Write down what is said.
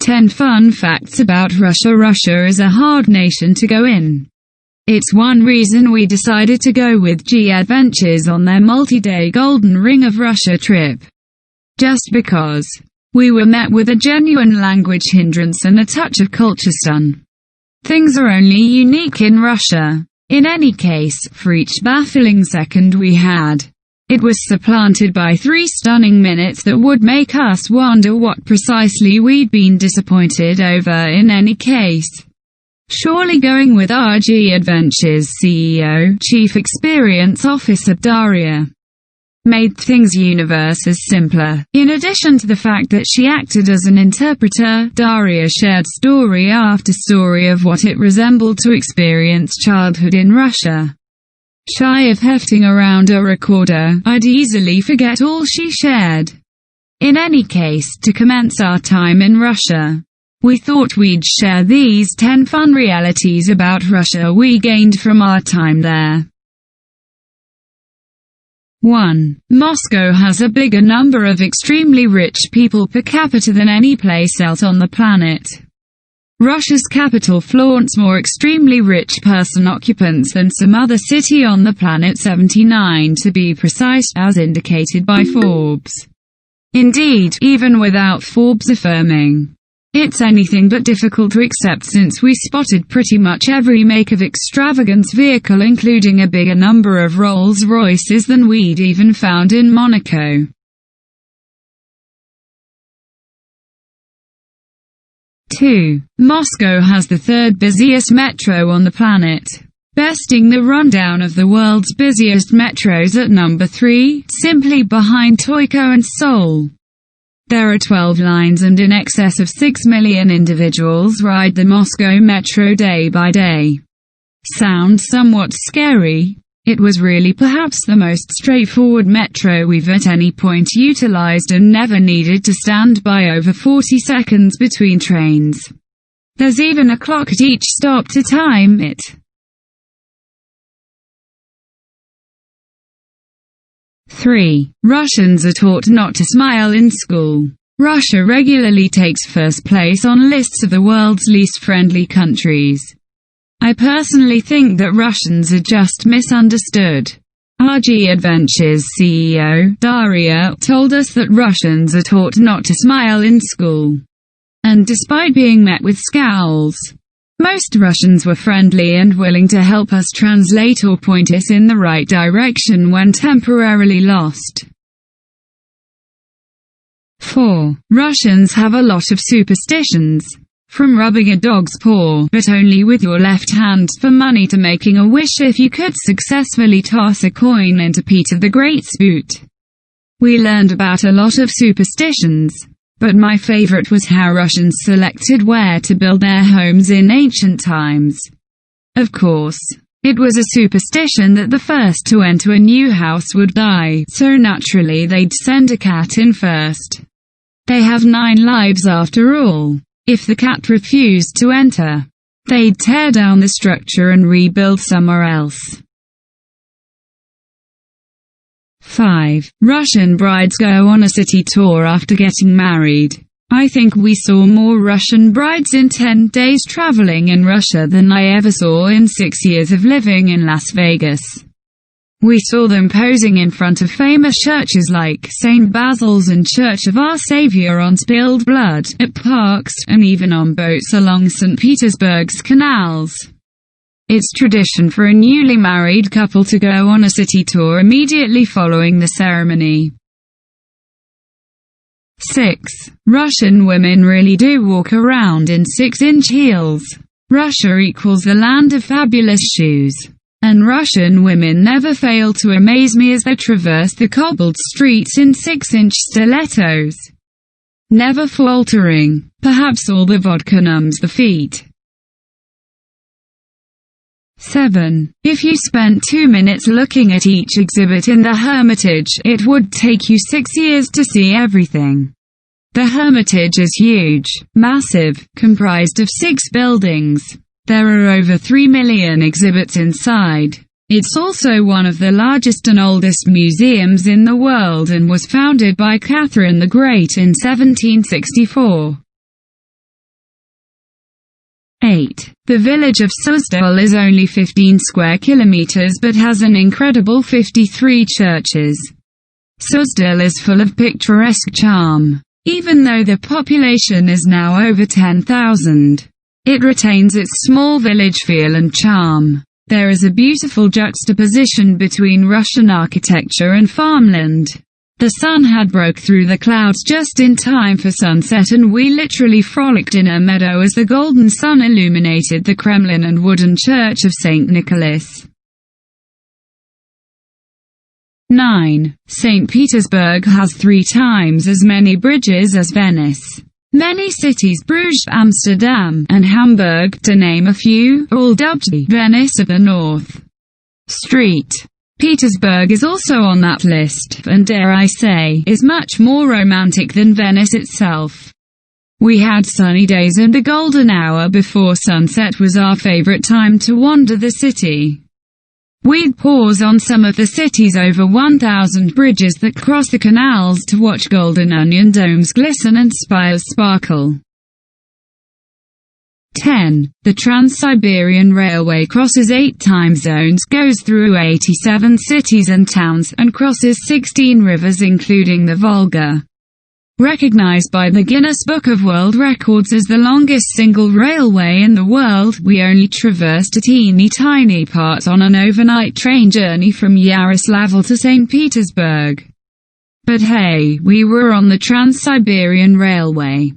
10 Fun Facts About Russia. Russia is a hard nation to go in. It's one reason we decided to go with G Adventures on their multi-day Golden Ring of Russia trip. Just because. We were met with a genuine language hindrance and a touch of culture stun. Things are only unique in Russia. In any case, for each baffling second we had, it was supplanted by 3 stunning minutes that would make us wonder what precisely we'd been disappointed over in any case. Surely going with our G Adventures CEO, Chief Experience Officer Daria, made things universes simpler. In addition to the fact that she acted as an interpreter, Daria shared story after story of what it resembled to experience childhood in Russia. Shy of hefting around a recorder, I'd easily forget all she shared. In any case, to commence our time in Russia, we thought we'd share these 10 fun realities about Russia we gained from our time there. 1. Moscow has a bigger number of extremely rich people per capita than any place else on the planet. Russia's capital flaunts more extremely rich person occupants than some other city on the planet, 79 to be precise, as indicated by Forbes. Indeed, even without Forbes affirming it's anything but difficult to accept, since we spotted pretty much every make of extravagance vehicle, including a bigger number of Rolls-Royces than we'd even found in Monaco. 2. Moscow has the 3rd busiest metro on the planet, besting the rundown of the world's busiest metros at number 3, simply behind Tokyo and Seoul. There are 12 lines and in excess of 6 million individuals ride the Moscow metro day by day. Sounds somewhat scary. It was really perhaps the most straightforward metro we've at any point utilized, and never needed to stand by over 40 seconds between trains. There's even a clock at each stop to time it. 3. Russians are taught not to smile in school. Russia regularly takes first place on lists of the world's least friendly countries. I personally think that Russians are just misunderstood. Our G Adventures CEO, Daria, told us that Russians are taught not to smile in school. And despite being met with scowls, most Russians were friendly and willing to help us translate or point us in the right direction when temporarily lost. 4. Russians have a lot of superstitions. From rubbing a dog's paw, but only with your left hand, for money, to making a wish if you could successfully toss a coin into Peter the Great's boot. We learned about a lot of superstitions, but my favorite was how Russians selected where to build their homes in ancient times. Of course, it was a superstition that the first to enter a new house would die, so naturally they'd send a cat in first. They have 9 lives after all. If the cat refused to enter, they'd tear down the structure and rebuild somewhere else. 5. Russian brides go on a city tour after getting married. I think we saw more Russian brides in 10 days traveling in Russia than I ever saw in 6 years of living in Las Vegas. We saw them posing in front of famous churches like St. Basil's and Church of Our Savior on spilled blood, at parks, and even on boats along St. Petersburg's canals. It's tradition for a newly married couple to go on a city tour immediately following the ceremony. 6. Russian women really do walk around in 6-inch heels. Russia equals the land of fabulous shoes. And Russian women never fail to amaze me as they traverse the cobbled streets in 6-inch stilettos, never faltering. Perhaps all the vodka numbs the feet. 7. If you spent 2 minutes looking at each exhibit in the Hermitage, it would take you 6 years to see everything. The Hermitage is huge, massive, comprised of 6 buildings. There are over 3 million exhibits inside. It's also one of the largest and oldest museums in the world and was founded by Catherine the Great in 1764. 8. The village of Suzdal is only 15 square kilometers but has an incredible 53 churches. Suzdal is full of picturesque charm. Even though the population is now over 10,000, it retains its small village feel and charm. There is a beautiful juxtaposition between Russian architecture and farmland. The sun had broke through the clouds just in time for sunset, and we literally frolicked in a meadow as the golden sun illuminated the Kremlin and wooden church of St. Nicholas. 9. St. Petersburg has 3 times as many bridges as Venice. Many cities, Bruges, Amsterdam, and Hamburg, to name a few, are all dubbed the Venice of the North. Street. Petersburg is also on that list, and dare I say, is much more romantic than Venice itself. We had sunny days, and the golden hour before sunset was our favorite time to wander the city. We'd pause on some of the city's over 1,000 bridges that cross the canals to watch golden onion domes glisten and spires sparkle. 10. The Trans-Siberian Railway crosses 8 time zones, goes through 87 cities and towns, and crosses 16 rivers including the Volga. Recognized by the Guinness Book of World Records as the longest single railway in the world, we only traversed a teeny-tiny part on an overnight train journey from Yaroslavl to St. Petersburg. But hey, we were on the Trans-Siberian Railway.